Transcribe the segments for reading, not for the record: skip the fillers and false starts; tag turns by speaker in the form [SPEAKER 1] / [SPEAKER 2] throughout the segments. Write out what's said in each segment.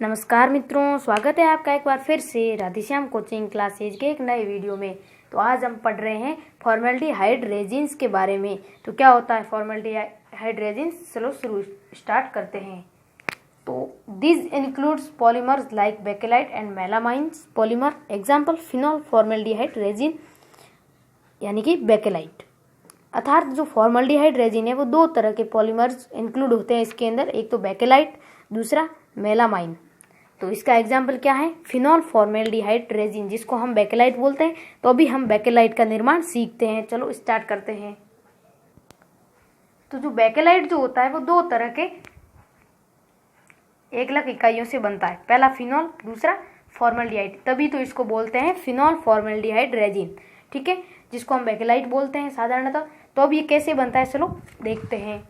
[SPEAKER 1] नमस्कार मित्रों, स्वागत है आपका एक बार फिर से राधेश्याम कोचिंग क्लासेज के एक नए वीडियो में। तो आज हम पढ़ रहे हैं फॉर्मेल्डिहाइड रेजिन्स के बारे में। तो क्या होता है फॉर्मेल्डिहाइड रेजिन्स? चलो शुरू स्टार्ट करते हैं। तो this includes polymers like bakelite and melamines polymer. Example phenol formaldehyde resin यानी कि बेकेलाइट। अर्थात जो फॉर्मेल्डिहाइड रेजिन है वो दो तरह के पॉलीमर्स इंक्लूड होते हैं इसके अंदर, एक तो बेकेलाइट, दूसरा मेलामाइन। तो इसका एग्जाम्पल क्या है? फिनॉल फॉर्मेल्डिहाइड रेजिन, जिसको हम बेकेलाइट बोलते हैं। तो अभी हम बेकेलाइट का निर्माण सीखते हैं। चलो स्टार्ट करते हैं। तो जो बेकेलाइट जो होता है वो दो तरह के एकलक इकाइयों से बनता है। पहला फिनॉल, दूसरा फॉर्मेल्डिहाइड, तभी तो इसको बोलते हैं फिनॉल फॉर्मेल्डिहाइड रेजिन। ठीक है, जिसको हम बेकेलाइट बोलते हैं साधारणतः। तो अब ये कैसे बनता है, चलो देखते हैं।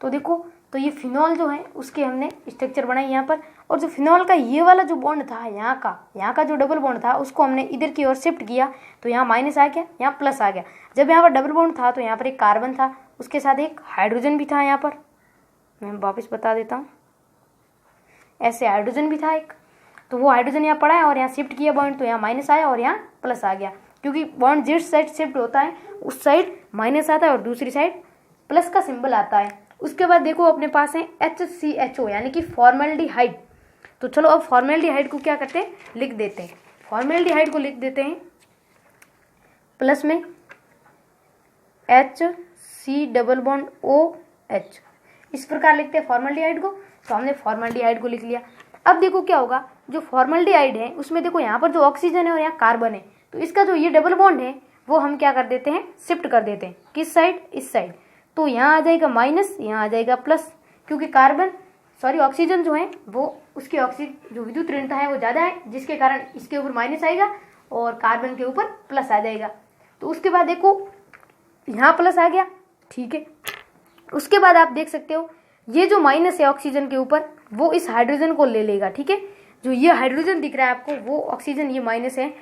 [SPEAKER 1] तो देखो, तो ये फिनॉल जो है उसके हमने स्ट्रक्चर बनाई यहाँ पर। और जो फिनॉल का ये वाला जो बॉन्ड था, यहाँ का जो डबल बॉन्ड था, उसको हमने इधर की ओर शिफ्ट किया। तो यहाँ माइनस आ गया, यहाँ प्लस आ गया। जब यहाँ पर डबल बॉन्ड था तो यहाँ पर एक कार्बन था, उसके साथ एक हाइड्रोजन भी था। यहाँ पर मैं वापस बता देता हूँ, ऐसे हाइड्रोजन भी था एक। तो वो हाइड्रोजन यहाँ पड़ा है और यहाँ शिफ्ट किया बॉन्ड, तो यहाँ माइनस आया और यहाँ प्लस आ गया। क्योंकि बॉन्ड जिस साइड शिफ्ट होता है उस साइड माइनस आता है और दूसरी साइड प्लस का सिंबल आता है। उसके बाद देखो अपने पास है HCHO यानी कि फॉर्मेल्डिहाइड। तो चलो अब फॉर्मेल्डिहाइड को क्या करते हैं, लिख देते हैं। फॉर्मेल्डिहाइड को लिख देते हैं प्लस में HC⋯OH, इस प्रकार लिखते हैं फॉर्मेल्डिहाइड को। तो हमने फॉर्मेल्डिहाइड को लिख लिया। अब देखो क्या होगा, जो फॉर्मेल्डिहाइड है उसमें देखो यहाँ पर जो ऑक्सीजन है और यहाँ कार्बन है, तो इसका जो ये डबल बॉन्ड है वो हम क्या कर देते हैं, शिफ्ट कर देते हैं। किस साइड? इस साइड। तो यहाँ आ जाएगा माइनस, यहाँ आ जाएगा प्लस, क्योंकि ऑक्सीजन जो है वो उसकी जो विद्युत ऋणता है वो ज़्यादा है, जिसके कारण इसके ऊपर माइनस आएगा और कार्बन के ऊपर प्लस आ जाएगा। तो उसके बाद देखो यहाँ प्लस आ गया, ठीक है। उसके बाद आप देख सकते हो ये जो माइनस है ऑक्सीजन के ऊपर वो इस हाइड्रोजन को ले लेगा, ठीक है। जो ये हाइड्रोजन दिख रहा है आपको, वो ऑक्सीजन ये माइनस है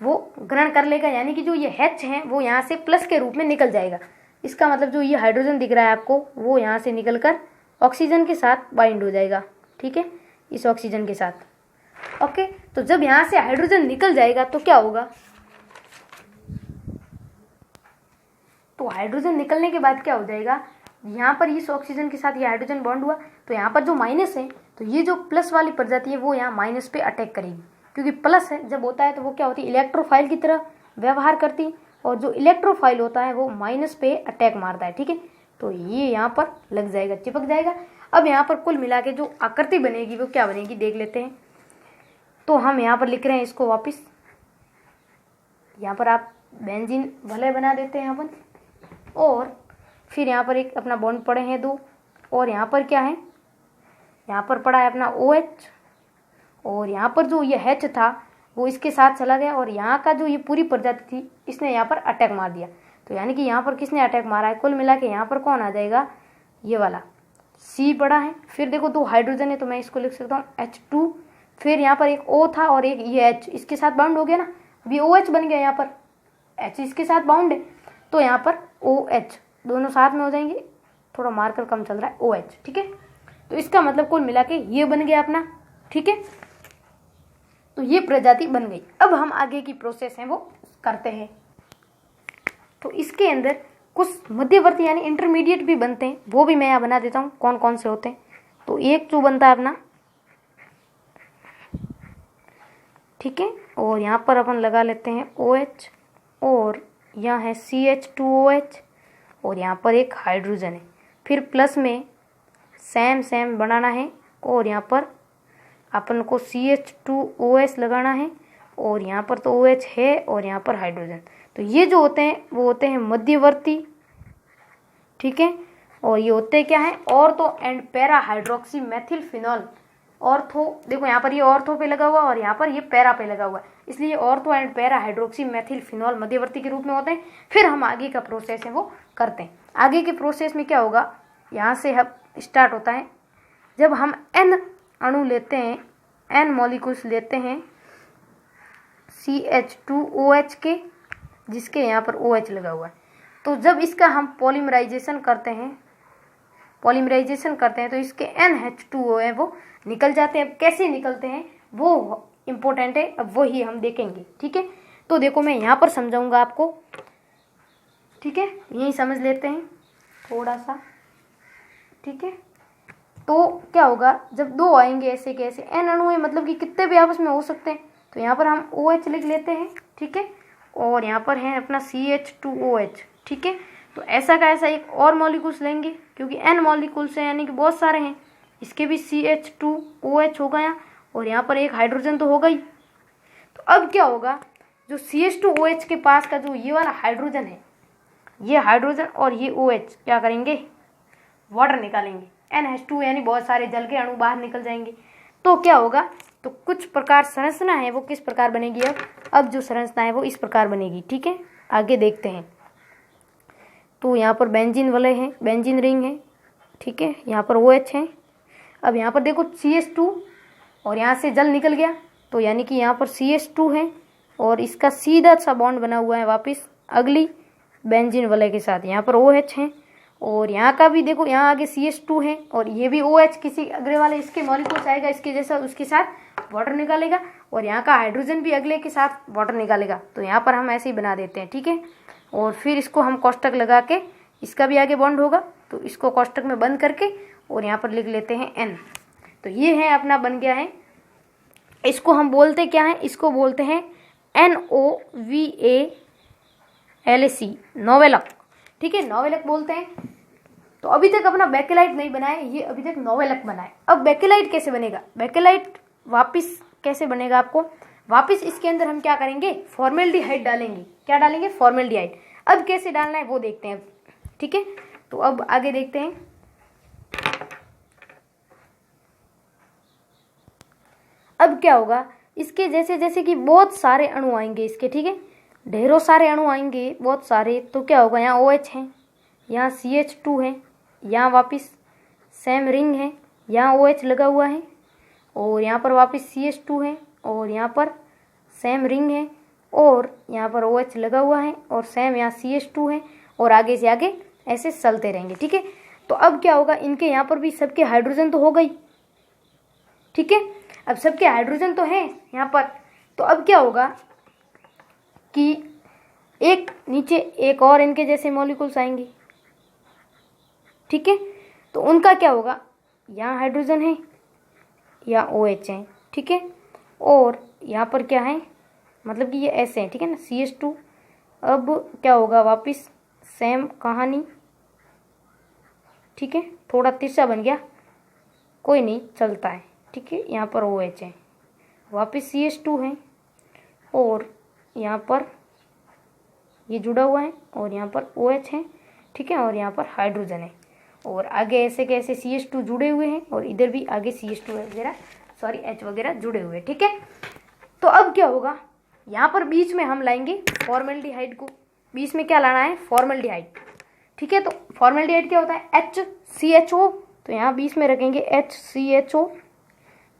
[SPEAKER 1] वो ग्रहण कर लेगा, यानी कि जो ये H है वो यहाँ से प्लस के रूप में निकल जाएगा। इसका मतलब जो ये हाइड्रोजन दिख रहा है आपको वो यहाँ से निकलकर ऑक्सीजन के साथ बाइंड हो जाएगा, ठीक है, इस ऑक्सीजन के साथ। ओके, तो जब यहाँ से हाइड्रोजन निकल जाएगा तो क्या होगा, तो हाइड्रोजन निकलने के बाद क्या हो जाएगा, यहाँ पर इस ऑक्सीजन के साथ ये हाइड्रोजन बॉन्ड हुआ, तो यहाँ पर जो माइनस है तो ये जो प्लस वाली प्रजाति है वो यहाँ माइनस पे अटैक करेगी। क्योंकि प्लस है जब होता है तो वो क्या होती है, इलेक्ट्रोफाइल की तरह व्यवहार करती है, और जो इलेक्ट्रोफाइल होता है वो माइनस पे अटैक मारता है, ठीक है। तो ये यहाँ पर लग जाएगा, चिपक जाएगा। अब यहाँ पर कुल मिला के जो आकृति बनेगी वो क्या बनेगी देख लेते हैं। तो हम यहाँ पर लिख रहे हैं इसको वापस, यहाँ पर आप बेंजीन भले बना देते हैं अपन, और फिर यहाँ पर एक अपना बॉन्ड पड़े हैं दो, और यहाँ पर क्या है, यहाँ पर पड़ा है अपना OH, और यहाँ पर जो ये H था वो इसके साथ चला गया, और यहाँ का जो ये पूरी प्रजाति थी इसने यहाँ पर अटैक मार दिया। तो यानी कि यहाँ पर किसने अटैक मारा है, कुल मिला के यहाँ पर कौन आ जाएगा, ये वाला C पड़ा है। फिर देखो दो हाइड्रोजन है तो मैं इसको लिख सकता हूँ H2, फिर यहाँ पर एक O था और एक ये H इसके साथ बाउंड हो गया ना, अभी OH बन गया, यहाँ पर H इसके साथ बाउंड है, तो यहाँ पर OH दोनों साथ में हो जाएंगे। थोड़ा मार्कर कम चल रहा है, OH, ठीक है। तो इसका मतलब कुल मिला के ये बन गया अपना, ठीक है। तो ये प्रजाति बन गई। अब हम आगे की प्रोसेस है वो करते हैं। तो इसके अंदर कुछ मध्यवर्ती यानी इंटरमीडिएट भी बनते हैं, वो भी मैं यहाँ बना देता हूँ कौन कौन से होते हैं। तो एक जो बनता है अपना, ठीक है, और यहाँ पर अपन लगा लेते हैं OH, और यहाँ है CH2OH, और यहाँ पर एक हाइड्रोजन है। फिर प्लस में सेम बनाना है, और यहाँ पर अपन को CH2OH लगाना है, और यहाँ पर तो OH है और यहाँ पर हाइड्रोजन। तो ये जो होते हैं वो होते हैं मध्यवर्ती, ठीक है। और ये होते क्या है, ortho and para hydroxy methyl phenol. Ortho देखो यहाँ पर ये ऑर्थो पे लगा हुआ और यहाँ पर ये पैरा पे लगा हुआ, इसलिए ortho and para hydroxy methyl phenol मध्यवर्ती के रूप में होते हैं। फिर हम आगे का प्रोसेस है वो करते हैं। आगे के प्रोसेस में क्या होगा, यहाँ से हम स्टार्ट होता है, जब हम N अणु लेते हैं, N मॉलिक्यूल्स लेते हैं CH2OH के, जिसके यहाँ पर OH लगा हुआ है, तो जब इसका हम पॉलीमराइजेशन करते हैं पॉलीमराइजेशन करते हैं तो इसके NH2O है वो निकल जाते हैं। अब कैसे निकलते हैं वो इम्पोर्टेंट है, अब वही हम देखेंगे। ठीक है, तो देखो मैं यहाँ पर समझाऊंगा आपको। ठीक है, यही समझ लेते हैं थोड़ा सा। ठीक है, तो क्या होगा जब दो आएंगे ऐसे के ऐसे, N अणु है मतलब कि कितने भी आपस में हो सकते हैं, तो यहाँ पर हम OH लिख लेते हैं। ठीक है, और यहाँ पर है अपना CH2OH। ठीक है, तो ऐसा का ऐसा एक और मॉलिक्यूल्स लेंगे क्योंकि N मॉलिक्यूल्स हैं यानी कि बहुत सारे हैं, इसके भी CH2OH हो गया और यहाँ पर एक हाइड्रोजन तो होगा ही। तो अब क्या होगा, जो CH2OH के पास का जो ये वाला हाइड्रोजन है, ये हाइड्रोजन और ये OH क्या करेंगे, वाटर निकालेंगे। NH2 यानी बहुत सारे जल के अणु बाहर निकल जाएंगे। तो क्या होगा, तो कुछ प्रकार संरचना है वो किस प्रकार बनेगी। अब जो संरचना है वो इस प्रकार बनेगी। ठीक है, आगे देखते हैं। तो यहाँ पर बेंजीन वलय है, बेंजीन रिंग है। ठीक है, यहाँ पर OH है। अब यहाँ पर देखो CH2 और यहाँ से जल निकल गया, तो यानी कि यहाँ पर CH2 है और इसका सीधा सा बॉन्ड बना हुआ है वापस अगली बेंजीन वलय के साथ। यहाँ पर OH है और यहाँ का भी देखो, यहाँ आगे CH2 है और ये भी OH किसी अगले वाले इसके मॉलिक्यूल्स आएगा इसके जैसा, उसके साथ वाटर निकालेगा और यहाँ का हाइड्रोजन भी अगले के साथ वाटर निकालेगा। तो यहाँ पर हम ऐसे ही बना देते हैं। ठीक है, और फिर इसको हम कोष्टक लगा के, इसका भी आगे बॉन्ड होगा तो इसको कोष्टक में बंद करके और यहाँ पर लिख लेते हैं N। तो ये है अपना बन गया है। इसको हम बोलते क्या है, इसको बोलते हैं NOVALAC, नोवेलक। ठीक है, नोवेलक बोलते हैं। तो अभी तक अपना बेकेलाइट नहीं बना है, ये अभी तक नोवेलक बना है। अब बेकेलाइट कैसे बनेगा, बेकेलाइट वापिस कैसे बनेगा, आपको वापिस इसके अंदर हम क्या करेंगे, फॉर्मेल्डिहाइड डालेंगे। क्या डालेंगे, फॉर्मेल्डिहाइड। अब कैसे डालना है वो देखते हैं। ठीक है, तो अब आगे देखते हैं। अब क्या होगा, इसके जैसे जैसे कि बहुत सारे अणु आएंगे इसके। ठीक है, ढेरों सारे अणु आएंगे बहुत सारे, तो क्या होगा, यहाँ OH है, यहाँ CH2 है, यहाँ वापस सेम रिंग है, यहाँ OH लगा हुआ है और यहाँ पर वापस CH2 है और यहाँ पर सेम रिंग है और यहाँ पर OH लगा हुआ है और सेम यहाँ CH2 है और आगे से आगे ऐसे चलते रहेंगे। ठीक है, तो अब क्या होगा, इनके यहाँ पर भी सबके हाइड्रोजन तो हो गई। ठीक है, अब सबके हाइड्रोजन तो हैं यहाँ पर। तो अब क्या होगा कि एक नीचे एक और इनके जैसे मॉलिक्यूल्स आएंगे। ठीक है, तो उनका क्या होगा, यहाँ हाइड्रोजन है, यहाँ OH है। ठीक है, और यहाँ पर क्या है, मतलब कि ये ऐसे हैं। ठीक है ना, CH2। अब क्या होगा, वापस सेम कहानी। ठीक है, थोड़ा तिरछा बन गया, कोई नहीं, चलता है। ठीक है, यहाँ पर OH है, वापस CH2 है और यहाँ पर ये जुड़ा हुआ है और यहाँ पर OH है। ठीक है, और यहाँ पर हाइड्रोजन है और आगे ऐसे के ऐसे CH2 जुड़े हुए हैं और इधर भी आगे CH2 वगैरह H वगैरह जुड़े हुए हैं। ठीक है, तो अब क्या होगा, यहाँ पर बीच में हम लाएंगे फॉर्मेल्डिहाइड को। बीच में क्या लाना है, फॉर्मेल्डिहाइड। ठीक है, तो फॉर्मेल्डिहाइड क्या होता है, HCHO। तो यहाँ बीच में रखेंगे HCHO,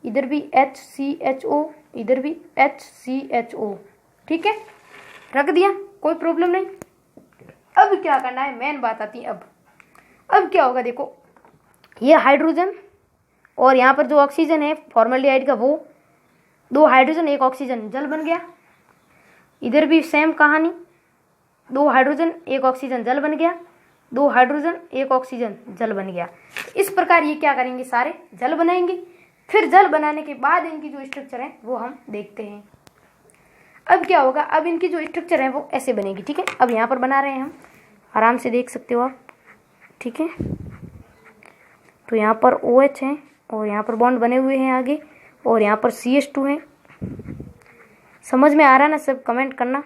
[SPEAKER 1] इधर भी HCHO, इधर भी HCHO। ठीक है, रख दिया, कोई प्रॉब्लम नहीं। अब क्या करना है, मेन बात आती है। अब क्या होगा, देखो ये हाइड्रोजन और यहाँ पर जो ऑक्सीजन है फॉर्मेल्डिहाइड का, वो 2 हाइड्रोजन 1 ऑक्सीजन जल बन गया। इधर भी सेम कहानी, 2 हाइड्रोजन 1 ऑक्सीजन जल बन गया, 2 हाइड्रोजन 1 ऑक्सीजन जल बन गया। इस प्रकार ये क्या करेंगे, सारे जल बनाएंगे। फिर जल बनाने के बाद इनकी जो स्ट्रक्चर है वो हम देखते हैं। अब क्या होगा, अब इनकी जो स्ट्रक्चर है वो ऐसे बनेगी। ठीक है, अब यहाँ पर बना रहे हैं हम, आराम से देख सकते हो आप। ठीक है, तो यहाँ पर OH है और यहाँ पर बॉन्ड बने हुए हैं आगे और यहाँ पर CH2 है। समझ में आ रहा ना सब, कमेंट करना।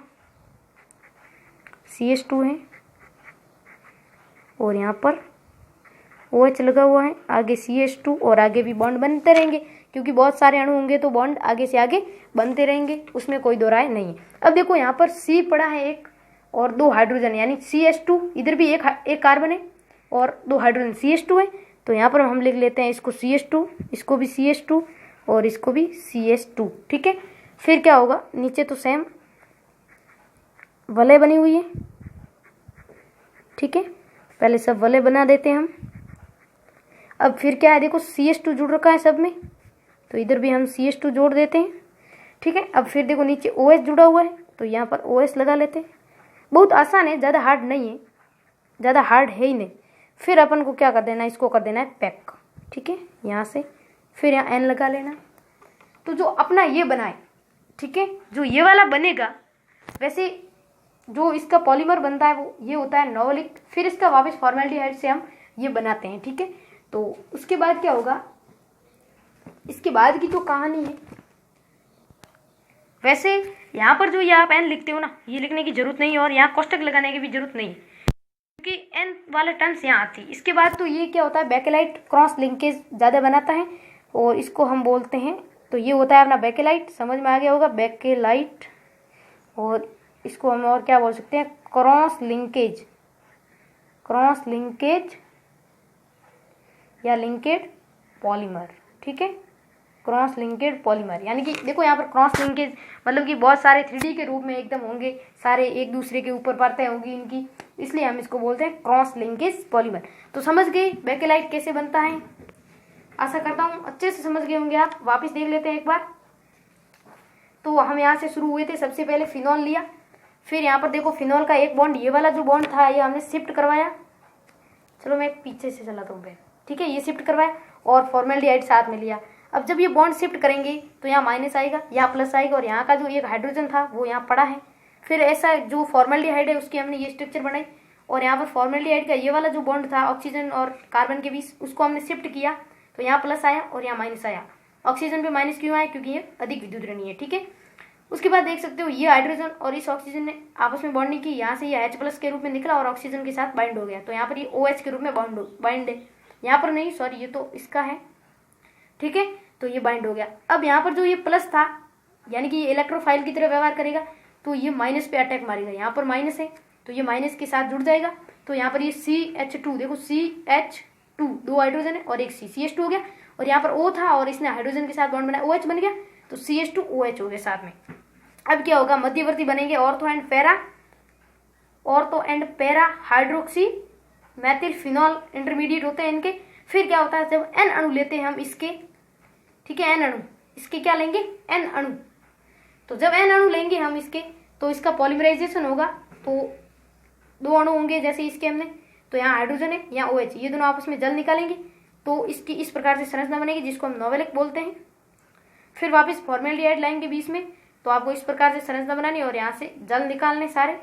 [SPEAKER 1] CH2 है और यहाँ पर OH लगा हुआ है, आगे CH2 और आगे भी बॉन्ड बनते रहेंगे क्योंकि बहुत सारे अणु होंगे तो बॉन्ड आगे से आगे बनते रहेंगे, उसमें कोई दो राय नहीं है। अब देखो यहाँ पर C पड़ा है एक और 2 हाइड्रोजन यानी CH2, इधर भी एक कार्बन है और 2 हाइड्रोजन CH2 है। तो यहाँ पर हम लिख लेते हैं इसको CH2, इसको भी CH2 और इसको भी CH2। ठीक है, फिर क्या होगा, नीचे तो सेम वलय बनी हुई है। ठीक है, पहले सब वलय बना देते हैं हम। अब फिर क्या है, देखो CH2 जुड़ रखा है सब में, तो इधर भी हम CH2 जोड़ देते हैं। ठीक है, अब फिर देखो नीचे OH जुड़ा हुआ है, तो यहाँ पर OH लगा लेते हैं। बहुत आसान है, ज़्यादा हार्ड नहीं है, ज़्यादा हार्ड है ही नहीं। फिर अपन को क्या कर देना है, इसको कर देना है पैक। ठीक है, यहाँ से फिर यहाँ N लगा लेना। तो जो अपना ये बना है, ठीक है, जो ये वाला बनेगा, वैसे जो इसका पॉलीमर बनता है वो ये होता है नोवलिक। फिर इसका वापस फॉर्मेल्डिहाइड से हम ये बनाते हैं। ठीक है, तो उसके बाद क्या होगा, इसके बाद की जो कहानी है, वैसे यहाँ पर जो ये आप N लिखते हो ना, ये लिखने की जरूरत नहीं है और यहाँ कोष्टक लगाने की भी जरूरत नहीं है, क्योंकि N वाले टर्म्स यहाँ आती है। इसके बाद तो ये क्या होता है, बेकेलाइट क्रॉस लिंकेज ज़्यादा बनाता है और इसको हम बोलते हैं, तो ये होता है अपना बेकेलाइट, समझ में आ गया होगा, बेकेलाइट। और इसको हम और क्या बोल सकते हैं, क्रॉस लिंकेज, क्रॉस लिंकेज या लिंकेड पॉलीमर। ठीक है, क्रॉस लिंकेड पॉलीमर, यानी कि देखो यहाँ पर क्रॉस लिंकेज मतलब कि बहुत सारे 3D के रूप में एकदम होंगे, सारे एक दूसरे के ऊपर परतें होंगी इनकी, इसलिए हम इसको बोलते हैं क्रॉस लिंकेज पॉलीमर। तो समझ गए बेकेलाइट कैसे बनता है, आशा करता हूँ अच्छे से समझ गए होंगे आप। वापस देख लेते हैं एक बार। तो हम यहाँ से शुरू हुए थे, सबसे पहले फिनॉल लिया, फिर यहाँ पर देखो फिनॉल का एक बॉन्ड, ये वाला जो बॉन्ड था ये हमने शिफ्ट करवाया। चलो मैं पीछे से चलाता हूँ, ठीक है, ये शिफ्ट करवाया और फॉर्मेल्डिहाइड साथ में लिया। अब जब ये बॉन्ड शिफ्ट करेंगे तो यहाँ माइनस आएगा, यहाँ प्लस आएगा, और यहाँ का जो एक हाइड्रोजन था वो यहाँ पड़ा है। फिर ऐसा जो फॉर्मेल्डिहाइड है उसकी हमने ये स्ट्रक्चर बनाई, और यहाँ पर फॉर्मेल्डिहाइड का ये वाला जो बॉन्ड था ऑक्सीजन और कार्बन के बीच, उसको हमने शिफ्ट किया, तो यहाँ प्लस आया और यहाँ माइनस आया। ऑक्सीजन पे माइनस क्यों आया, क्योंकि ये अधिक विद्युत ऋणी है। ठीक है, उसके बाद देख सकते हो ये हाइड्रोजन और इस ऑक्सीजन ने आपस में बॉन्डिंग की, यहाँ से ये H+ के रूप में निकला और ऑक्सीजन के साथ बाइंड हो गया, तो यहाँ पर ये OH के रूप में बाइंड है, यहाँ पर नहीं, सॉरी ये तो इसका है। ठीक है, तो ये बाइंड हो गया। अब यहाँ पर जो ये प्लस था, यानी कि ये इलेक्ट्रोफाइल की तरह व्यवहार करेगा, तो ये माइनस पे अटैक मारेगा, यहाँ पर माइनस है तो ये माइनस के साथ जुड़ जाएगा, तो यहाँ पर ये CH2, देखो CH2 दो हाइड्रोजन है और एक CH2 हो गया, और यहाँ पर O था और इसने हाइड्रोजन के साथ बॉन्ड बनाया, OH बन गया, तो CH2 OH हो गया साथ में। अब क्या होगा, मध्यवर्ती बनेंगे ortho and para hydroxy Maithil phenol intermediate होते हैं इनके। फिर क्या होता है, जब N अणु लेते हैं हम इसके, ठीक है, N अणु, इसके क्या लेंगे, N अणु, तो जब N अणु लेंगे हम इसके, तो इसका पॉलीमराइजेशन होगा, तो दो अणु होंगे जैसे इसके हमने, तो यहाँ हाइड्रोजन है, यहाँ OH, ये दोनों आपस में जल निकालेंगे, तो इसकी इस प्रकार से संरचना बनेगी जिसको हम नोवेलिक बोलते हैं। फिर वापस फॉर्मेल्डिहाइड लाएंगे बीच में, तो आपको इस प्रकार से संरचना बनानी और यहाँ से जल निकालने सारे,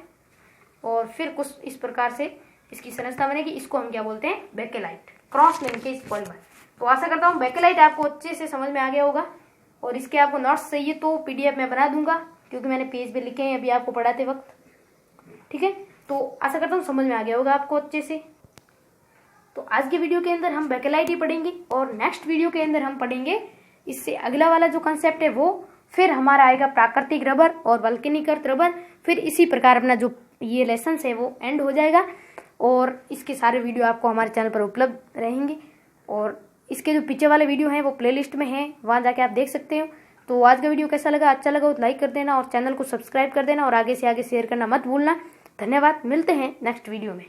[SPEAKER 1] और फिर कुछ इस प्रकार से इसकी संरचना बनेगी, इसको हम क्या बोलते हैं, बेकेलाइट क्रॉस लिंकेज पॉलीमर। तो आशा करता हूँ बेकेलाइट आपको अच्छे से समझ में आ गया होगा, और इसके आपको नोट्स चाहिए तो PDF में बना दूंगा, क्योंकि मैंने पेज पे लिखे हैं अभी आपको पढ़ाते वक्त। ठीक है, तो आशा करता हूँ समझ में आ गया होगा आपको अच्छे से। तो आज के वीडियो के अंदर हम बेकेलाइट ही पढ़ेंगे, और नेक्स्ट वीडियो के अंदर हम पढ़ेंगे इससे अगला वाला जो कंसेप्ट है वो, फिर हमारा आएगा प्राकृतिक रबर और वल्केनिकृत रबर। फिर इसी प्रकार अपना जो ये लेसन है वो एंड हो जाएगा, और इसके सारे वीडियो आपको हमारे चैनल पर उपलब्ध रहेंगे, और इसके जो पीछे वाले वीडियो हैं वो प्लेलिस्ट में हैं, वहाँ जाके आप देख सकते हो। तो आज का वीडियो कैसा लगा, अच्छा लगा तो लाइक कर देना और चैनल को सब्सक्राइब कर देना, और आगे से आगे शेयर करना मत भूलना। धन्यवाद, मिलते हैं नेक्स्ट वीडियो में।